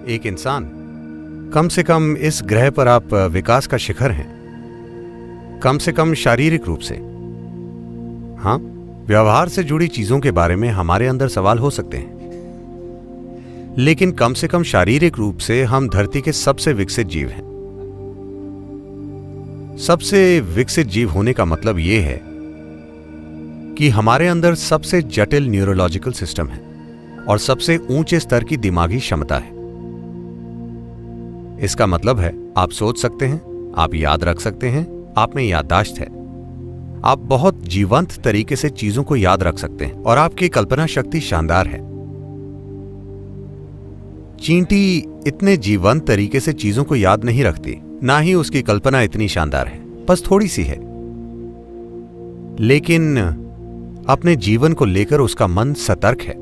एक इंसान, कम से कम इस ग्रह पर आप विकास का शिखर हैं, कम से कम शारीरिक रूप से। हाँ, व्यवहार से जुड़ी चीजों के बारे में हमारे अंदर सवाल हो सकते हैं, लेकिन कम से कम शारीरिक रूप से हम धरती के सबसे विकसित जीव हैं। सबसे विकसित जीव होने का मतलब यह है कि हमारे अंदर सबसे जटिल न्यूरोलॉजिकल सिस्टम है और सबसे ऊंचे स्तर की दिमागी क्षमता है। इसका मतलब है आप सोच सकते हैं, आप याद रख सकते हैं, आप में याददाश्त है, आप बहुत जीवंत तरीके से चीजों को याद रख सकते हैं और आपकी कल्पना शक्ति शानदार है। चींटी इतने जीवंत तरीके से चीजों को याद नहीं रखती, ना ही उसकी कल्पना इतनी शानदार है, बस थोड़ी सी है। लेकिन अपने जीवन को लेकर उसका मन सतर्क है,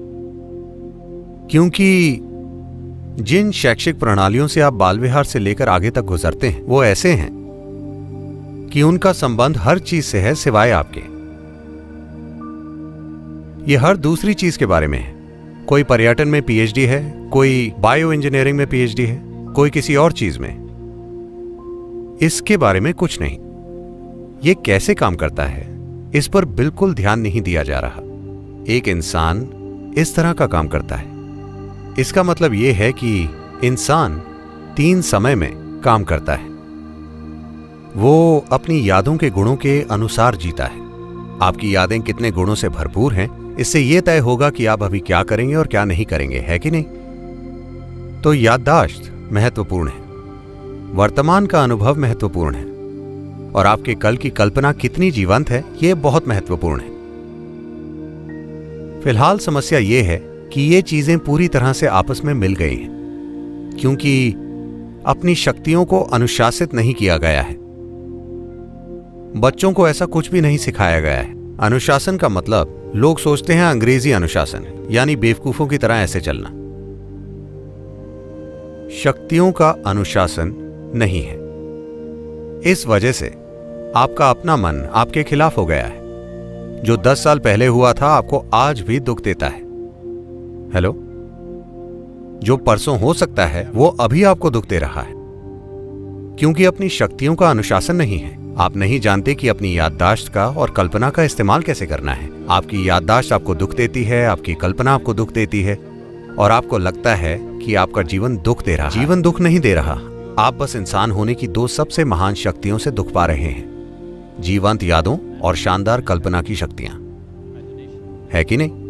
क्योंकि जिन शैक्षिक प्रणालियों से आप बाल विहार से लेकर आगे तक गुजरते हैं वो ऐसे हैं कि उनका संबंध हर चीज से है सिवाय आपके। ये हर दूसरी चीज के बारे में है। कोई पर्यटन में पीएचडी है, कोई बायो इंजीनियरिंग में पीएचडी है, कोई किसी और चीज में। इसके बारे में कुछ नहीं। ये कैसे काम करता है इस पर बिल्कुल ध्यान नहीं दिया जा रहा। एक इंसान इस तरह का काम करता है। इसका मतलब यह है कि इंसान 3 समय में काम करता है। वो अपनी यादों के गुणों के अनुसार जीता है। आपकी यादें कितने गुणों से भरपूर हैं, इससे यह तय होगा कि आप अभी क्या करेंगे और क्या नहीं करेंगे, है कि नहीं? तो याददाश्त महत्वपूर्ण है, वर्तमान का अनुभव महत्वपूर्ण है, और आपके कल की कल्पना कितनी जीवंत है यह बहुत महत्वपूर्ण है। फिलहाल समस्या यह है कि ये चीजें पूरी तरह से आपस में मिल गई हैं, क्योंकि अपनी शक्तियों को अनुशासित नहीं किया गया है। बच्चों को ऐसा कुछ भी नहीं सिखाया गया है। अनुशासन का मतलब लोग सोचते हैं अंग्रेजी अनुशासन, यानी बेवकूफों की तरह ऐसे चलना। शक्तियों का अनुशासन नहीं है। इस वजह से आपका अपना मन आपके खिलाफ हो गया है। जो 10 साल पहले हुआ था आपको आज भी दुख देता है। हेलो, जो परसों हो सकता है वो अभी आपको दुख दे रहा है, क्योंकि अपनी शक्तियों का अनुशासन नहीं है। आप नहीं जानते कि अपनी याददाश्त का और कल्पना का इस्तेमाल कैसे करना है। आपकी याददाश्त आपको दुख देती है, आपकी कल्पना आपको दुख देती है, और आपको लगता है कि आपका जीवन दुख दे रहा है। जीवन दुख नहीं दे रहा। आप बस इंसान होने की 2 सबसे महान शक्तियों से दुख पा रहे हैं, जीवंत यादों और शानदार कल्पना की शक्तियां, है कि नहीं?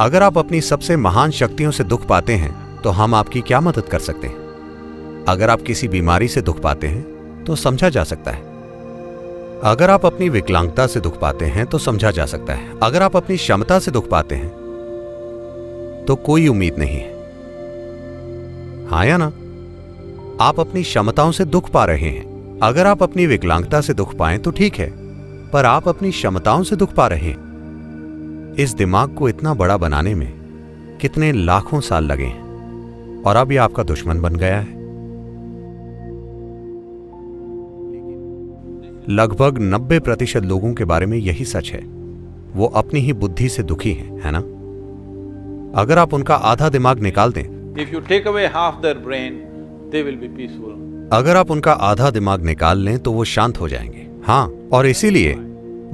अगर आप अपनी सबसे महान शक्तियों से दुख पाते हैं तो हम आपकी क्या मदद कर सकते हैं? अगर आप किसी बीमारी से दुख पाते हैं तो समझा जा सकता है। अगर आप अपनी विकलांगता से दुख पाते हैं तो समझा जा सकता है। अगर आप अपनी क्षमता से दुख पाते हैं तो कोई उम्मीद नहीं है, हाँ या ना? आप अपनी क्षमताओं से दुख पा रहे हैं। अगर आप अपनी विकलांगता से दुख पाएं तो ठीक है, पर आप अपनी क्षमताओं से दुख पा रहे हैं। इस दिमाग को इतना बड़ा बनाने में कितने लाखों साल लगे हैं, और अब यह आपका दुश्मन बन गया है। लगभग 90% लोगों के बारे में यही सच है। वो अपनी ही बुद्धि से दुखी हैं, है ना? अगर आप उनका आधा दिमाग निकाल दें, If you take away half their brain, they will be peaceful. अगर आप उनका आधा दिमाग निकाल लें तो वो शांत हो जाएंगे। हाँ, और इसीलिए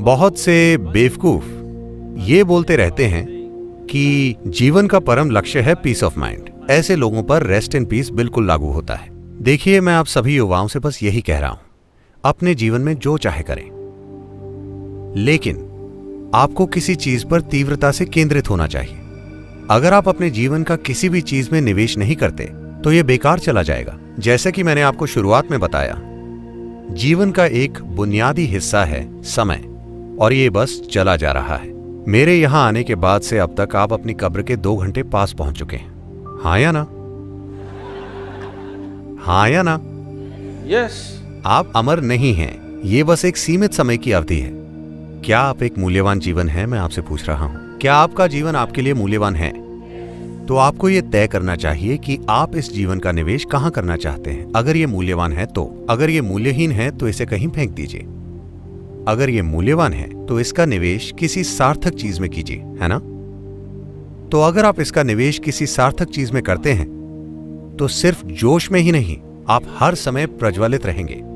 बहुत से बेवकूफ ये बोलते रहते हैं कि जीवन का परम लक्ष्य है पीस ऑफ माइंड। ऐसे लोगों पर रेस्ट इन पीस बिल्कुल लागू होता है। देखिए, मैं आप सभी युवाओं से बस यही कह रहा हूं, अपने जीवन में जो चाहे करें, लेकिन आपको किसी चीज पर तीव्रता से केंद्रित होना चाहिए। अगर आप अपने जीवन का किसी भी चीज में निवेश नहीं करते तो यह बेकार चला जाएगा। जैसे कि मैंने आपको शुरुआत में बताया, जीवन का एक बुनियादी हिस्सा है समय, और ये बस चला जा रहा है। मेरे यहां आने के बाद से अब तक आप अपनी कब्र के 2 घंटे पास पहुंच चुके हैं, हाँ या ना? हाँ या ना? Yes. आप अमर नहीं हैं, ये बस एक सीमित समय की अवधि है। क्या आप एक मूल्यवान जीवन है? मैं आपसे पूछ रहा हूं, क्या आपका जीवन आपके लिए मूल्यवान है? तो आपको यह तय करना चाहिए कि आप इस जीवन का निवेश कहां करना चाहते हैं। अगर यह मूल्यवान है तो, अगर यह मूल्यहीन है तो इसे कहीं फेंक दीजिए। अगर यह मूल्यवान है तो इसका निवेश किसी सार्थक चीज में कीजिए, है ना? तो अगर आप इसका निवेश किसी सार्थक चीज में करते हैं तो सिर्फ जोश में ही नहीं, आप हर समय प्रज्वलित रहेंगे।